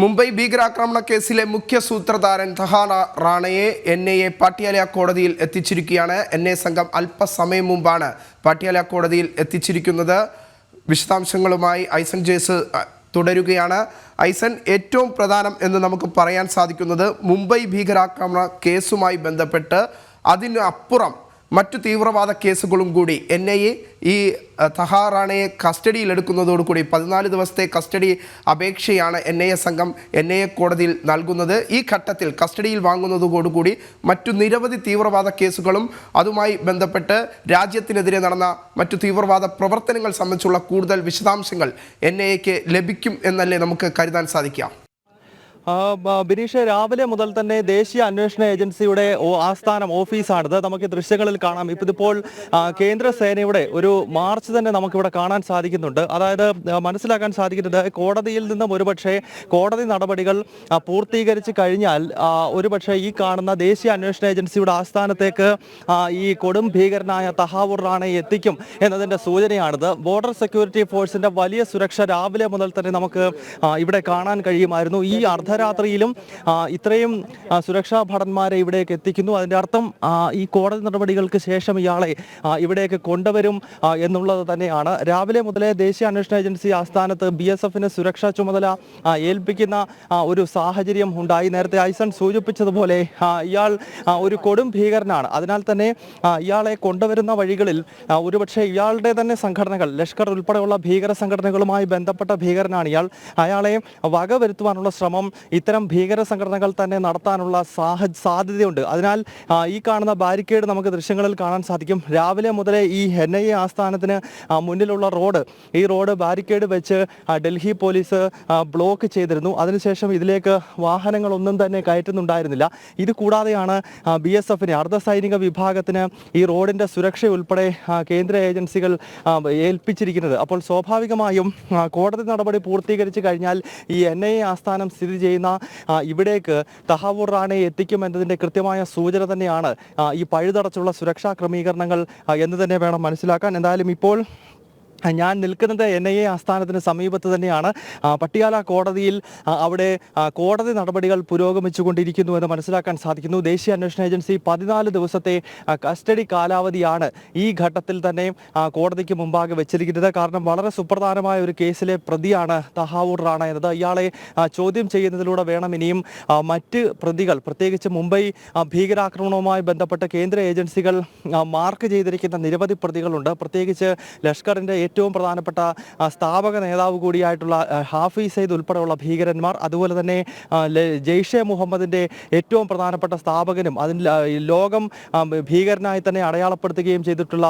മുംബൈ ഭീകരാക്രമണ കേസിലെ മുഖ്യ സൂത്രധാരൻ തഹാർ റാണയെ എൻഐഎ പാട്യാല കോടതിയിൽ എത്തിച്ചിരിക്കുകയാണ്. എൻഐഎ സംഘം അല്പസമയം മുമ്പാണ് പാട്യാല കോടതിയിൽ എത്തിച്ചിരിക്കുന്നത്. വിശദാംശങ്ങളുമായി ഐസൻ ജേസ് തുടരുകയാണ്. ഐസൻ, ഏറ്റവും പ്രധാനം എന്ന് നമുക്ക് പറയാൻ സാധിക്കുന്നത് മുംബൈ ഭീകരാക്രമണ കേസുമായി ബന്ധപ്പെട്ട് അതിന് അപ്പുറം മറ്റു തീവ്രവാദ കേസുകളും കൂടി എൻഐഎ ഈ തഹാർ റാണയെ കസ്റ്റഡിയിലെടുക്കുന്നതോടുകൂടി 14 ദിവസത്തെ കസ്റ്റഡി അപേക്ഷയാണ് എൻഐഎ സംഘം എൻഐഎ കോടതിയിൽ നൽകുന്നത്. ഈ ഘട്ടത്തിൽ കസ്റ്റഡിയിൽ വാങ്ങുന്നതോടുകൂടി മറ്റു നിരവധി തീവ്രവാദ കേസുകളും അതുമായി ബന്ധപ്പെട്ട് രാജ്യത്തിനെതിരെ നടന്ന മറ്റു തീവ്രവാദ പ്രവർത്തനങ്ങൾ സംബന്ധിച്ചുള്ള കൂടുതൽ വിശദാംശങ്ങൾ എൻഐഎക്ക് ലഭിക്കും എന്നല്ലേ നമുക്ക് കരുതാൻ സാധിക്കുക? ബിനീഷ്, രാവിലെ മുതൽ തന്നെ ദേശീയ അന്വേഷണ ഏജൻസിയുടെ ആസ്ഥാനം ഓഫീസാണിത്. നമുക്ക് ദൃശ്യങ്ങളിൽ കാണാം. ഇപ്പോൾ കേന്ദ്ര സേനയുടെ ഒരു മാർച്ച് തന്നെ നമുക്കിവിടെ കാണാൻ സാധിക്കുന്നുണ്ട്. അതായത് മനസ്സിലാക്കാൻ സാധിക്കുന്നത് കോടതിയിൽ നിന്നും ഒരുപക്ഷെ കോടതി നടപടികൾ പൂർത്തീകരിച്ച് കഴിഞ്ഞാൽ ഒരുപക്ഷെ ഈ കാണുന്ന ദേശീയ അന്വേഷണ ഏജൻസിയുടെ ആസ്ഥാനത്തേക്ക് ഈ കൊടും ഭീകരനായ തഹാവൂർ റാണയെ എത്തിക്കും എന്നതിൻ്റെ സൂചനയാണിത്. ബോർഡർ സെക്യൂരിറ്റി ഫോഴ്സിന്റെ വലിയ സുരക്ഷ രാവിലെ മുതൽ തന്നെ നമുക്ക് ഇവിടെ കാണാൻ കഴിയുമായിരുന്നു. ഈ അർദ്ധരാത്രിയിലും ഇത്രയും സുരക്ഷാ ഭടന്മാരെ ഇവിടേക്ക് എത്തിക്കുന്നു. അതിൻ്റെ അർത്ഥം ഈ കോടതി നടപടികൾക്ക് ശേഷം ഇയാളെ ഇവിടേക്ക് കൊണ്ടുവരും എന്നുള്ളത് തന്നെയാണ്. രാവിലെ മുതലേ ദേശീയ അന്വേഷണ ഏജൻസി ആസ്ഥാനത്ത് BSFന് സുരക്ഷാ ചുമതല ഏൽപ്പിക്കുന്ന ഒരു സാഹചര്യം ഉണ്ടായി. നേരത്തെ ഐസൺ സൂചിപ്പിച്ചതുപോലെ ഇയാൾ ഒരു കൊടും ഭീകരനാണ്. അതിനാൽ തന്നെ ഇയാളെ കൊണ്ടുവരുന്ന വഴികളിൽ ഒരുപക്ഷെ ഇയാളുടെ തന്നെ സംഘടനകൾ, ലഷ്കർ ഉൾപ്പെടെയുള്ള ഭീകര സംഘടനകളുമായി ബന്ധപ്പെട്ട ഭീകരനാണ് ഇയാൾ. അയാളെ വകവരുത്തുവാനുള്ള ശ്രമം ഇത്തരം ഭീകര സംഘടനകൾ തന്നെ നടത്താനുള്ള സാധ്യതയുണ്ട്. അതിനാൽ ഈ കാണുന്ന ബാരിക്കേഡ് നമുക്ക് ദൃശ്യങ്ങളിൽ കാണാൻ സാധിക്കും. രാവിലെ മുതലേ ഈ NIA ആസ്ഥാനത്തിന് മുന്നിലുള്ള ഈ റോഡ് ബാരിക്കേഡ് വെച്ച് ഡൽഹി പോലീസ് ബ്ലോക്ക് ചെയ്തിരുന്നു. അതിനുശേഷം ഇതിലേക്ക് വാഹനങ്ങളൊന്നും തന്നെ കയറ്റുന്നുണ്ടായിരുന്നില്ല. ഇത് കൂടാതെയാണ് BSFന്, അർദ്ധസൈനിക വിഭാഗത്തിന് ഈ റോഡിൻ്റെ സുരക്ഷ ഉൾപ്പെടെ കേന്ദ്ര ഏജൻസികൾ ഏൽപ്പിച്ചിരിക്കുന്നത്. അപ്പോൾ സ്വാഭാവികമായും കോടതി നടപടി പൂർത്തീകരിച്ച് കഴിഞ്ഞാൽ ഈ NIA ആസ്ഥാനം സ്ഥിതി ചെയ്യുന്ന ഇവിടേക്ക് തഹാവൂർ റാണയെ എത്തിക്കുമെന്നതിൻ്റെ കൃത്യമായ സൂചന തന്നെയാണ് ഈ പഴുതടച്ചുള്ള സുരക്ഷാ ക്രമീകരണങ്ങൾ എന്ന് തന്നെ വേണം മനസ്സിലാക്കാൻ. എന്തായാലും ഇപ്പോൾ ഞാൻ നിൽക്കുന്നത് NIA ആസ്ഥാനത്തിന് സമീപത്ത് തന്നെയാണ്. പട്ടിയാല കോടതിയിൽ അവിടെ കോടതി നടപടികൾ പുരോഗമിച്ചുകൊണ്ടിരിക്കുന്നു എന്ന് മനസ്സിലാക്കാൻ സാധിക്കുന്നു. ദേശീയ അന്വേഷണ ഏജൻസി 14 ദിവസത്തെ കസ്റ്റഡി കാലാവധിയാണ് ഈ ഘട്ടത്തിൽ തന്നെ കോടതിക്ക് മുമ്പാകെ വെച്ചിരിക്കുന്നത്. കാരണം വളരെ സുപ്രധാനമായ ഒരു കേസിലെ പ്രതിയാണ് തഹാവൂർ റാണ എന്നത്. ഇയാളെ ചോദ്യം ചെയ്യുന്നതിലൂടെ വേണം ഇനിയും മറ്റ് പ്രതികൾ, പ്രത്യേകിച്ച് മുംബൈ ഭീകരാക്രമണവുമായി ബന്ധപ്പെട്ട് കേന്ദ്ര ഏജൻസികൾ മാർക്ക് ചെയ്തിരിക്കുന്ന നിരവധി പ്രതികളുണ്ട്. പ്രത്യേകിച്ച് ലഷ്കറിൻ്റെ ഏറ്റവും പ്രധാനപ്പെട്ട സ്ഥാപക നേതാവ് കൂടിയായിട്ടുള്ള ഹാഫിസ് സയ്യിദ് ഉൾപ്പെടെയുള്ള ഭീകരന്മാർ, അതുപോലെ തന്നെ ജെയ്ഷെ മുഹമ്മദിൻ്റെ ഏറ്റവും പ്രധാനപ്പെട്ട സ്ഥാപകനും അതിൽ ലോകം ഭീകരനായി തന്നെ അടയാളപ്പെടുത്തുകയും ചെയ്തിട്ടുള്ള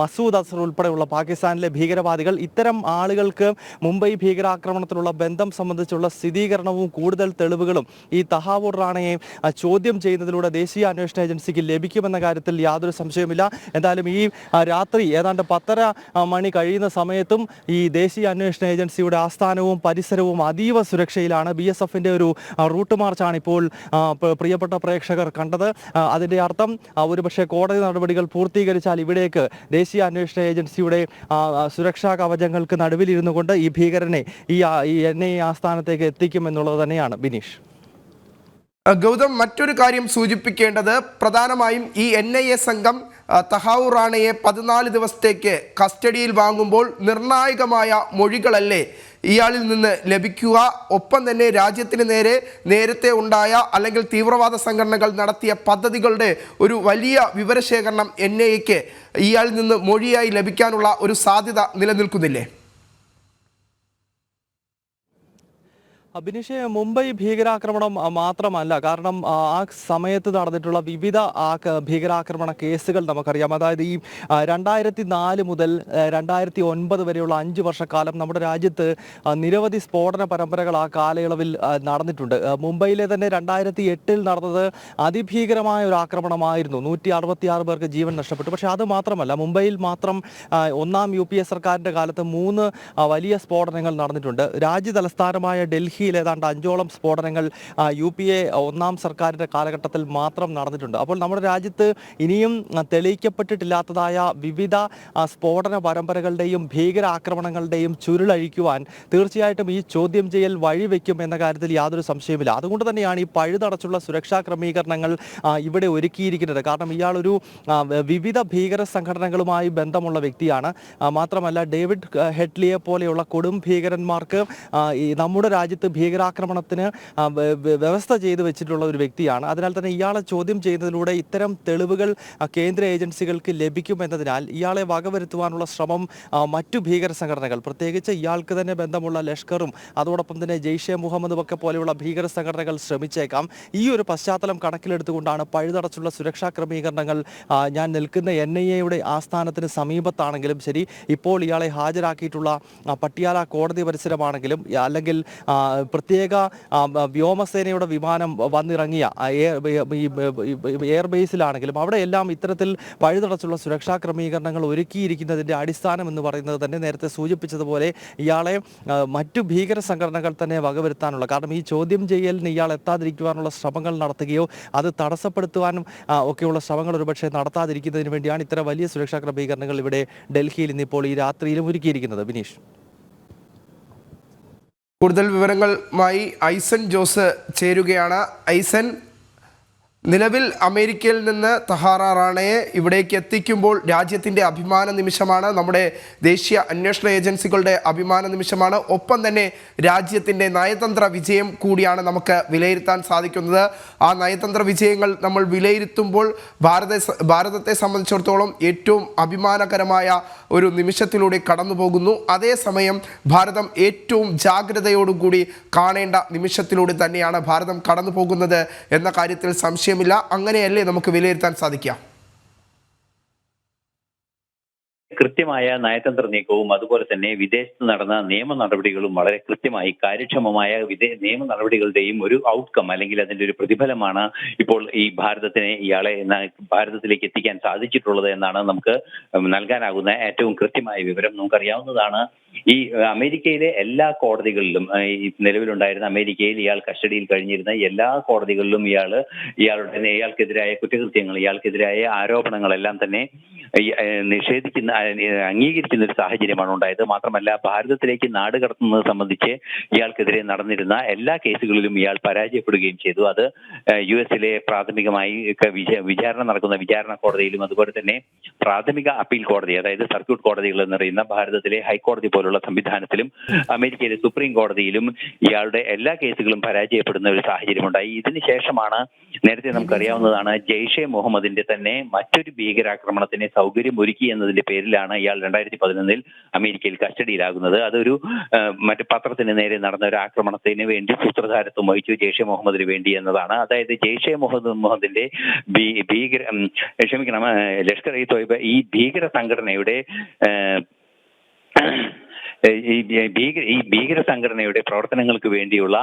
മസൂദ് അസർ ഉൾപ്പെടെയുള്ള പാകിസ്ഥാനിലെ ഭീകരവാദികൾ, ഇത്തരം ആളുകൾക്ക് മുംബൈ ഭീകരാക്രമണത്തിലുള്ള ബന്ധം സംബന്ധിച്ചുള്ള സ്ഥിരീകരണവും കൂടുതൽ തെളിവുകളും ഈ തഹാവൂർ റാണയെ ചോദ്യം ചെയ്യുന്നതിലൂടെ ദേശീയ അന്വേഷണ ഏജൻസിക്ക് ലഭിക്കുമെന്ന കാര്യത്തിൽ യാതൊരു സംശയവുമില്ല. എന്തായാലും ഈ രാത്രി ഏതാണ്ട് 10:30 മണി കഴിയുന്ന സമയത്തും ഈ ദേശീയ അന്വേഷണ ഏജൻസിയുടെ ആസ്ഥാനവും പരിസരവും അതീവ സുരക്ഷയിലാണ്. BSFന്റെ ഒരു റൂട്ട് മാർച്ചാണ് ഇപ്പോൾ പ്രിയപ്പെട്ട പ്രേക്ഷകർ കണ്ടത്. അതിൻ്റെ അർത്ഥം ഒരുപക്ഷെ കോടതി നടപടികൾ പൂർത്തീകരിച്ചാൽ ഇവിടേക്ക് ദേശീയ അന്വേഷണ ഏജൻസിയുടെ സുരക്ഷാ കവചങ്ങൾക്ക് നടുവിലിരുന്നു കൊണ്ട് ഈ ഭീകരനെ ഈ NIA ആസ്ഥാനത്തേക്ക് എത്തിക്കും എന്നുള്ളത് തന്നെയാണ്. ബിനീഷ്, ഗൗതം, മറ്റൊരു കാര്യം സൂചിപ്പിക്കേണ്ടത് പ്രധാനമായും ഈ NIA സംഘം തഹാവൂർ റാണയെ 14 ദിവസത്തേക്ക് കസ്റ്റഡിയിൽ വാങ്ങുമ്പോൾ നിർണായകമായ മൊഴികളല്ലേ ഇയാളിൽ നിന്ന് ലഭിക്കുക? ഒപ്പം തന്നെ രാജ്യത്തിന് നേരത്തെ ഉണ്ടായ അല്ലെങ്കിൽ തീവ്രവാദ സംഘടനകൾ നടത്തിയ പദ്ധതികളുടെ ഒരു വലിയ വിവരശേഖരണം NIAക്ക് ഇയാളിൽ നിന്ന് മൊഴിയായി ലഭിക്കാനുള്ള ഒരു സാധ്യത നിലനിൽക്കുന്നില്ലേ? ബിനീഷ്, മുംബൈ ഭീകരാക്രമണം മാത്രമല്ല, കാരണം ആ സമയത്ത് നടന്നിട്ടുള്ള വിവിധ ഭീകരാക്രമണ കേസുകൾ നമുക്കറിയാം. അതായത് ഈ 2004 മുതൽ 2009 വരെയുള്ള 5 വർഷക്കാലം നമ്മുടെ രാജ്യത്ത് നിരവധി സ്ഫോടന പരമ്പരകൾ ആ കാലയളവിൽ നടന്നിട്ടുണ്ട്. മുംബൈയിലെ തന്നെ 2008 നടന്നത് അതിഭീകരമായ ഒരു ആക്രമണമായിരുന്നു. 166 പേർക്ക് ജീവൻ നഷ്ടപ്പെട്ടു. പക്ഷേ അത് മാത്രമല്ല, മുംബൈയിൽ മാത്രം ഒന്നാം UPA സർക്കാരിൻ്റെ കാലത്ത് 3 വലിയ സ്ഫോടനങ്ങൾ നടന്നിട്ടുണ്ട്. രാജ്യ തലസ്ഥാനമായ ഡൽഹി ഡൽഹിയിൽ ഏതാണ്ട് 5ഓളം സ്ഫോടനങ്ങൾ UPA ഒന്നാം സർക്കാരിൻ്റെ കാലഘട്ടത്തിൽ മാത്രം നടന്നിട്ടുണ്ട്. അപ്പോൾ നമ്മുടെ രാജ്യത്ത് ഇനിയും തെളിയിക്കപ്പെട്ടിട്ടില്ലാത്തതായ വിവിധ സ്ഫോടന പരമ്പരകളുടെയും ഭീകരാക്രമണങ്ങളുടെയും ചുരുളഴിക്കുവാൻ തീർച്ചയായിട്ടും ഈ ചോദ്യം ചെയ്യൽ വഴിവെക്കും എന്ന കാര്യത്തിൽ യാതൊരു സംശയമില്ല. അതുകൊണ്ട് തന്നെയാണ് ഈ പഴുതടച്ചുള്ള സുരക്ഷാ ക്രമീകരണങ്ങൾ ഇവിടെ ഒരുക്കിയിരിക്കുന്നത്. കാരണം ഇയാളൊരു വിവിധ ഭീകര സംഘടനകളുമായി ബന്ധമുള്ള വ്യക്തിയാണ്. മാത്രമല്ല ഡേവിഡ് ഹെഡ്ലിയെ പോലെയുള്ള കൊടും ഭീകരന്മാർക്ക് ഈ നമ്മുടെ രാജ്യത്ത് ഭീകരാക്രമണത്തിന് വ്യവസ്ഥ ചെയ്തു വെച്ചിട്ടുള്ള ഒരു വ്യക്തിയാണ്. അതിനാൽ തന്നെ ഇയാളെ ചോദ്യം ചെയ്യുന്നതിലൂടെ ഇത്തരം തെളിവുകൾ കേന്ദ്ര ഏജൻസികൾക്ക് ലഭിക്കുമെന്നതിനാൽ ഇയാളെ വകവരുത്തുവാനുള്ള ശ്രമം മറ്റു ഭീകര സംഘടനകൾ, പ്രത്യേകിച്ച് ഇയാൾക്ക് തന്നെ ബന്ധമുള്ള ലഷ്കറും അതോടൊപ്പം തന്നെ ജെയ്ഷെ മുഹമ്മദും ഒക്കെ പോലെയുള്ള ഭീകര സംഘടനകൾ ശ്രമിച്ചേക്കാം. ഈ ഒരു പശ്ചാത്തലം കണക്കിലെടുത്തുകൊണ്ടാണ് പഴുതടച്ചുള്ള സുരക്ഷാ ക്രമീകരണങ്ങൾ. ഞാൻ നിൽക്കുന്ന NIA ആസ്ഥാനത്തിന് സമീപത്താണെങ്കിലും ശരി, ഇപ്പോൾ ഇയാളെ ഹാജരാക്കിയിട്ടുള്ള പട്ടിയാല കോടതി പരിസരമാണെങ്കിലും, അല്ലെങ്കിൽ പ്രത്യേക വ്യോമസേനയുടെ വിമാനം വന്നിറങ്ങിയ എയർബേസിലാണെങ്കിലും അവിടെയെല്ലാം ഇത്തരത്തിൽ പഴുതടച്ചുള്ള സുരക്ഷാ ക്രമീകരണങ്ങൾ ഒരുക്കിയിരിക്കുന്നതിൻ്റെ അടിസ്ഥാനം എന്ന് പറയുന്നത് തന്നെ നേരത്തെ സൂചിപ്പിച്ചതുപോലെ ഇയാളെ മറ്റു ഭീകര സംഘടനകൾ തന്നെ വകവരുത്താനുള്ള, കാരണം ഈ ചോദ്യം ചെയ്യലിന് ഇയാൾ എത്താതിരിക്കുവാനുള്ള ശ്രമങ്ങൾ നടത്തുകയോ അത് തടസ്സപ്പെടുത്തുവാനും ഒക്കെയുള്ള ശ്രമങ്ങൾ ഒരുപക്ഷെ നടത്താതിരിക്കുന്നതിന് വേണ്ടിയാണ് ഇത്തരം വലിയ സുരക്ഷാ ക്രമീകരണങ്ങൾ ഇവിടെ ഡൽഹിയിൽ ഇന്നിപ്പോൾ ഈ രാത്രിയിലും ഒരുക്കിയിരിക്കുന്നത്. ബിനീഷ്, കൂടുതൽ വിവരങ്ങളുമായി ഐസൻ ജോസ് ചേരുകയാണ്. ഐസൻ, നിലവിൽ അമേരിക്കയിൽ നിന്ന് തഹാറ റാണയെ ഇവിടേക്ക് എത്തിക്കുമ്പോൾ രാജ്യത്തിൻ്റെ അഭിമാന നിമിഷമാണ്, നമ്മുടെ ദേശീയ അന്വേഷണ ഏജൻസികളുടെ അഭിമാന നിമിഷമാണ്. ഒപ്പം തന്നെ രാജ്യത്തിൻ്റെ നയതന്ത്ര വിജയം കൂടിയാണ് നമുക്ക് വിലയിരുത്താൻ സാധിക്കുന്നത്. ആ നയതന്ത്ര വിജയങ്ങൾ നമ്മൾ വിലയിരുത്തുമ്പോൾ ഭാരതത്തെ സംബന്ധിച്ചിടത്തോളം ഏറ്റവും അഭിമാനകരമായ ഒരു നിമിഷത്തിലൂടെ കടന്നു പോകുന്നു. അതേസമയം ഭാരതം ഏറ്റവും ജാഗ്രതയോടുകൂടി കാണേണ്ട നിമിഷത്തിലൂടെ തന്നെയാണ് ഭാരതം കടന്നു പോകുന്നത് എന്ന കാര്യത്തിൽ സംശയം. അങ്ങനെയല്ലേ നമുക്ക് വിലയിരുത്താൻ സാധിക്കാം? കൃത്യമായ നയതന്ത്ര നീക്കവും അതുപോലെ തന്നെ വിദേശത്ത് നടന്ന നിയമ നടപടികളും വളരെ കൃത്യമായി കാര്യക്ഷമമായ നിയമ നടപടികളുടെയും ഒരു ഔട്ട്കം അല്ലെങ്കിൽ അതിന്റെ ഒരു പ്രതിഫലമാണ് ഇപ്പോൾ ഈ ഇയാളെ ഭാരതത്തിലേക്ക് എത്തിക്കാൻ സാധിച്ചിട്ടുള്ളത് എന്നാണ് നമുക്ക് നൽകാനാകുന്ന ഏറ്റവും കൃത്യമായ വിവരം. നമുക്കറിയാവുന്നതാണ്, ഈ അമേരിക്കയിലെ എല്ലാ കോടതികളിലും, ഈ നിലവിലുണ്ടായിരുന്ന അമേരിക്കയിൽ ഇയാൾ കസ്റ്റഡിയിൽ കഴിഞ്ഞിരുന്ന എല്ലാ കോടതികളിലും ഇയാൾക്കെതിരായ കുറ്റകൃത്യങ്ങൾ, ഇയാൾക്കെതിരായ ആരോപണങ്ങളെല്ലാം തന്നെ അംഗീകരിക്കുന്ന ഒരു സാഹചര്യമാണ് ഉണ്ടായത്. മാത്രമല്ല, ഭാരതത്തിലേക്ക് നാട് കടത്തുന്നത് സംബന്ധിച്ച് ഇയാൾക്കെതിരെ നടന്നിരുന്ന എല്ലാ കേസുകളിലും ഇയാൾ പരാജയപ്പെടുകയും ചെയ്തു. അത് US പ്രാഥമികമായി വിചാരണ നടക്കുന്ന വിചാരണ കോടതിയിലും അതുപോലെ തന്നെ പ്രാഥമിക അപ്പീൽ കോടതി, അതായത് സർക്യൂട്ട് കോടതികൾ എന്നറിയുന്ന ഭാരതത്തിലെ ഹൈക്കോടതി പോലുള്ള സംവിധാനത്തിലും അമേരിക്കയിലെ സുപ്രീം കോടതിയിലും ഇയാളുടെ എല്ലാ കേസുകളും പരാജയപ്പെടുന്ന ഒരു സാഹചര്യമുണ്ടായി. ഇതിനുശേഷമാണ്, നേരത്തെ നമുക്കറിയാവുന്നതാണ്, ജെയ്ഷെ മുഹമ്മദിന്റെ തന്നെ മറ്റൊരു ഭീകരാക്രമണത്തിന് സൗകര്യം ഒരുക്കി എന്നതിന്റെ പേരിലാണ് ഇയാൾ 2011 അമേരിക്കയിൽ കസ്റ്റഡിയിലാകുന്നത്. അതൊരു മറ്റു പത്രത്തിന് നേരെ നടന്ന ഒരു ആക്രമണത്തിന് വേണ്ടി സൂത്രധാരത്വം വഹിച്ചു ജെയ്ഷെ മുഹമ്മദിന് വേണ്ടി എന്നതാണ്. അതായത് ജെയ്ഷെ മുഹമ്മദിന്റെ ലഷ്കർ ഇ തോയ്ബ ഈ ഭീകര സംഘടനയുടെ ഈ ഭീകര സംഘടനയുടെ പ്രവർത്തനങ്ങൾക്ക് വേണ്ടിയുള്ള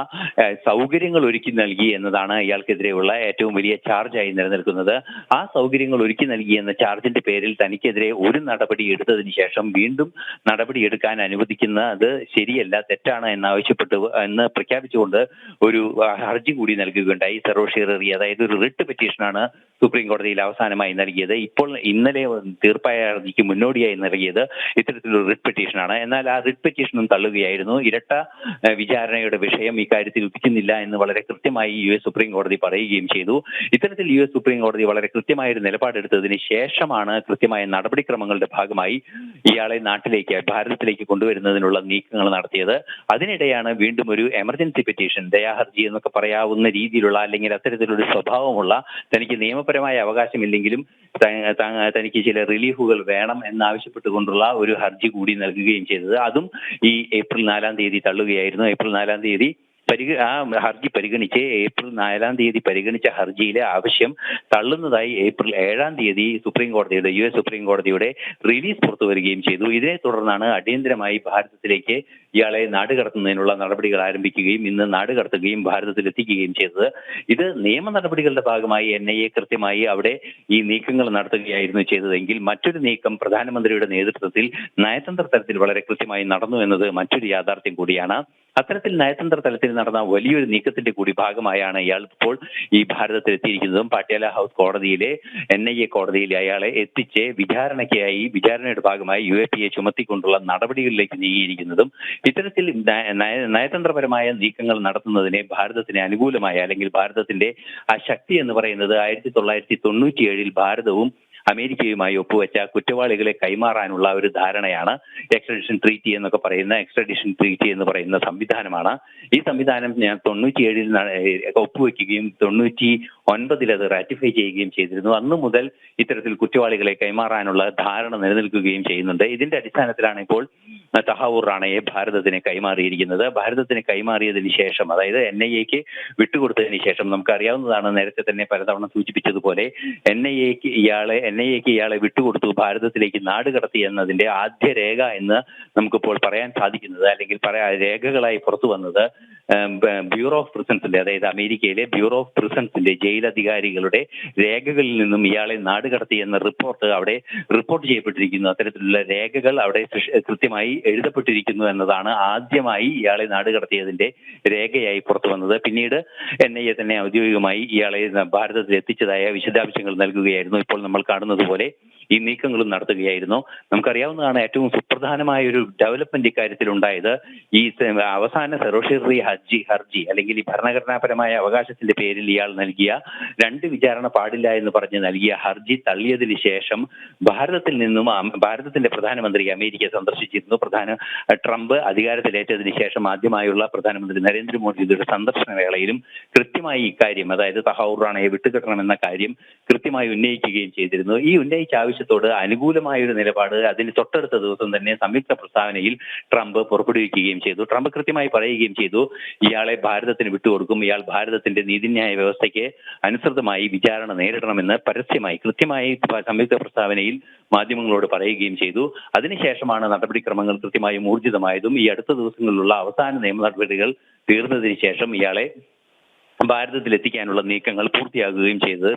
സൗകര്യങ്ങൾ ഒരുക്കി നൽകി എന്നതാണ് ഇയാൾക്കെതിരെയുള്ള ഏറ്റവും വലിയ ചാർജായി നിലനിൽക്കുന്നത്. ആ സൗകര്യങ്ങൾ ഒരുക്കി നൽകി എന്ന ചാർജിന്റെ പേരിൽ തനിക്കെതിരെ ഒരു നടപടി എടുത്തതിന് ശേഷം വീണ്ടും നടപടി എടുക്കാൻ അനുവദിക്കുന്നത് ശരിയല്ല, തെറ്റാണ് എന്ന് പ്രഖ്യാപിച്ചുകൊണ്ട് ഒരു ഹർജി കൂടി നൽകുകയുണ്ടായി. സെറോഷിയറി, അതായത് ഒരു റിട്ട് പെറ്റീഷനാണ് സുപ്രീം കോടതിയിൽ അവസാനമായി നൽകിയത്. ഇന്നലെ തീർപ്പായ ഹർജിക്ക് മുന്നോടിയായി നൽകിയത് ഇത്തരത്തിലൊരു റിട്ട് പെറ്റീഷനാണ്. എന്നാൽ ആ റിട്ട് പെറ്റീഷനും തള്ളുകയായിരുന്നു. ഇരട്ട വിചാരണയുടെ വിഷയം ഇക്കാര്യത്തിൽ ഉദിക്കുന്നില്ല എന്ന് വളരെ കൃത്യമായി US സുപ്രീം കോടതി പറയുകയും ചെയ്തു. ഇത്തരത്തിൽ US സുപ്രീം കോടതി വളരെ കൃത്യമായ ഒരു നിലപാടെടുത്തതിന് ശേഷമാണ് കൃത്യമായ നടപടിക്രമങ്ങളുടെ ഭാഗമായി ഇയാളെ ഭാരതത്തിലേക്ക് കൊണ്ടുവരുന്നതിനുള്ള നീക്കങ്ങൾ നടത്തിയത്. അതിനിടെയാണ് വീണ്ടും ഒരു എമർജൻസി പെറ്റീഷൻ, ദയാഹർജി എന്നൊക്കെ പറയാവുന്ന രീതിയിലുള്ള, അല്ലെങ്കിൽ അത്തരത്തിലൊരു സ്വഭാവമുള്ള, തനിക്ക് നിയമപരമായ അവകാശമില്ലെങ്കിലും തനിക്ക് ചില റിലീഫുകൾ വേണം എന്നാവശ്യപ്പെട്ടുകൊണ്ടുള്ള ഒരു ഹർജി കൂടി നൽകുകയും ചെയ്തത്. അതും ഈ ഏപ്രിൽ 4 തള്ളുകയായിരുന്നു. ഏപ്രിൽ 4 ആ ഹർജി പരിഗണിച്ച് ഏപ്രിൽ 4 പരിഗണിച്ച ഹർജിയിലെ ആവശ്യം തള്ളുന്നതായി ഏപ്രിൽ 7 സുപ്രീം കോടതിയുടെ US സുപ്രീം കോടതിയുടെ റിലീസ് പുറത്തു വരികയും ചെയ്തു. ഇതിനെ തുടർന്നാണ് അടിയന്തരമായി ഭാരതത്തിലേക്ക് ഇയാളെ നാടുകടത്തുന്നതിനുള്ള നടപടികൾ ആരംഭിക്കുകയും ഇന്ന് നാടുകടത്തുകയും ഭാരതത്തിൽ എത്തിക്കുകയും ചെയ്തത്. ഇത് നിയമ നടപടികളുടെ ഭാഗമായി NIA കൃത്യമായി അവിടെ ഈ നീക്കങ്ങൾ നടത്തുകയായിരുന്നു ചെയ്തതെങ്കിൽ മറ്റൊരു നീക്കം പ്രധാനമന്ത്രിയുടെ നേതൃത്വത്തിൽ നയതന്ത്ര തലത്തിൽ വളരെ കൃത്യമായി നടന്നു എന്നത് മറ്റൊരു യാഥാർത്ഥ്യം കൂടിയാണ്. അത്തരത്തിൽ നയതന്ത്ര തലത്തിൽ നടന്ന വലിയൊരു നീക്കത്തിന്റെ കൂടി ഭാഗമായാണ് ഇയാൾ ഇപ്പോൾ ഈ ഭാരതത്തിൽ എത്തിയിരിക്കുന്നതും പാട്യാല ഹൗസ് കോടതിയിലെ NIA കോടതിയിലെ അയാളെ എത്തിച്ച് വിചാരണയുടെ ഭാഗമായി UAPA ചുമത്തിക്കൊണ്ടുള്ള നടപടികളിലേക്ക് നീങ്ങിയിരിക്കുന്നതും. ഇത്തരത്തിൽ നയതന്ത്രപരമായ നീക്കങ്ങൾ നടത്തുന്നതിനെ ഭാരതത്തിന് അനുകൂലമായ അല്ലെങ്കിൽ ഭാരതത്തിന്റെ ആ ശക്തി എന്ന് പറയുന്നത് 1997 ഭാരതവും അമേരിക്കയുമായി ഒപ്പുവെച്ച കുറ്റവാളികളെ കൈമാറാനുള്ള ഒരു ധാരണയാണ് എക്സ്ട്രഡിഷൻ ട്രീറ്റി എന്നൊക്കെ പറയുന്ന സംവിധാനമാണ്. ഈ സംവിധാനം ഞാൻ 97 ഒപ്പുവെക്കുകയും 99 അത് റാറ്റിഫൈ ചെയ്യുകയും ചെയ്തിരുന്നു. അന്നു മുതൽ ഇത്തരത്തിൽ കുറ്റവാളികളെ കൈമാറാനുള്ള ധാരണ നിലനിൽക്കുകയും ചെയ്യുന്നുണ്ട്. ഇതിന്റെ അടിസ്ഥാനത്തിലാണ് ഇപ്പോൾ തഹാവൂർ റാണയെ ഭാരതത്തിന് കൈമാറിയിരിക്കുന്നത്. ഭാരതത്തിന് കൈമാറിയതിനു ശേഷം, അതായത് NIAക്ക് വിട്ടുകൊടുത്തതിന് ശേഷം, നമുക്കറിയാവുന്നതാണ്, നേരത്തെ തന്നെ പലതവണ സൂചിപ്പിച്ചതുപോലെ NIAക്ക് ഇയാളെ വിട്ടുകൊടുത്തു, ഭാരതത്തിലേക്ക് നാടുകടത്തി എന്നതിന്റെ ആദ്യ രേഖ എന്ന് നമുക്കിപ്പോൾ പറയാൻ സാധിക്കുന്നത്, അല്ലെങ്കിൽ രേഖകളായി പുറത്തു വന്നത് ബ്യൂറോ ഓഫ് പ്രിസൺസിന്റെ, അതായത് അമേരിക്കയിലെ ബ്യൂറോ ഓഫ് പ്രിസൺസിന്റെ ജയിൽ അധികാരികളുടെ രേഖകളിൽ നിന്നും ഇയാളെ നാടുകടത്തി എന്ന റിപ്പോർട്ട് ചെയ്യപ്പെട്ടിരിക്കുന്നു. അത്തരത്തിലുള്ള രേഖകൾ അവിടെ കൃത്യമായി എഴുതപ്പെട്ടിരിക്കുന്നു എന്നതാണ് ആദ്യമായി ഇയാളെ നാടുകടത്തിയതിന്റെ രേഖയായി പുറത്തു വന്നത്. പിന്നീട് NIA തന്നെ ഔദ്യോഗികമായി ഇയാളെ ഭാരതത്തിൽ എത്തിച്ചതായ വിശദാംശങ്ങൾ നൽകുകയായിരുന്നു. ഇപ്പോൾ നമ്മൾ കാണുന്നത് പോലെ ഈ നീക്കങ്ങളും നടത്തുകയായിരുന്നു. നമുക്കറിയാവുന്നതാണ്, ഏറ്റവും സുപ്രധാനമായ ഒരു ഡെവലപ്മെന്റ് ഇക്കാര്യത്തിൽ ഉണ്ടായത് ഈ അവസാന സെറോഷ്യറി ഹർജി അല്ലെങ്കിൽ ഈ ഭരണഘടനാപരമായ അവകാശത്തിന്റെ പേരിൽ ഇയാൾ നൽകിയ 2 വിചാരണ പാടില്ല എന്ന് പറഞ്ഞ് നൽകിയ ഹർജി തള്ളിയതിനു ശേഷം ഭാരതത്തിന്റെ പ്രധാനമന്ത്രി അമേരിക്ക സന്ദർശിച്ചിരുന്നു. ട്രംപ് അധികാരത്തിലേറ്റതിനു ശേഷം ആദ്യമായുള്ള പ്രധാനമന്ത്രി നരേന്ദ്രമോദിയുടെ സന്ദർശന വേളയിലും കൃത്യമായി ഇക്കാര്യം, അതായത് തഹാവൂർ റാണയെ വിട്ടുകിട്ടണമെന്ന കാര്യം കൃത്യമായി ഉന്നയിക്കുകയും ചെയ്തിരുന്നു. ഈ ഉന്നയിച്ച ആവശ്യത്തോട് അനുകൂലമായ ഒരു നിലപാട് അതിന് തൊട്ടടുത്ത ദിവസം തന്നെ സംയുക്ത പ്രസ്താവനയിൽ ട്രംപ് പുറപ്പെടുവിക്കുകയും ചെയ്തു. ട്രംപ് കൃത്യമായി പറയുകയും ചെയ്തു, ഇയാളെ ഭാരതത്തിന് വിട്ടുകൊടുക്കും, ഇയാൾ ഭാരതത്തിന്റെ നീതിന്യായ വ്യവസ്ഥയ്ക്ക് അനുസൃതമായി വിചാരണ നേരിടണമെന്ന് കൃത്യമായി സംയുക്ത പ്രസ്താവനയിൽ മാധ്യമങ്ങളോട് പറയുകയും ചെയ്തു. അതിനുശേഷമാണ് നടപടിക്രമങ്ങൾ കൃത്യമായും ഊർജിതമായതും ഈ അടുത്ത ദിവസങ്ങളിലുള്ള അവസാന നിയമ നടപടികൾ തീർന്നതിന് ശേഷം ഇയാളെ ഭാരതത്തിൽ എത്തിക്കാനുള്ള നീക്കങ്ങൾ പൂർത്തിയാകുകയും ചെയ്തത്.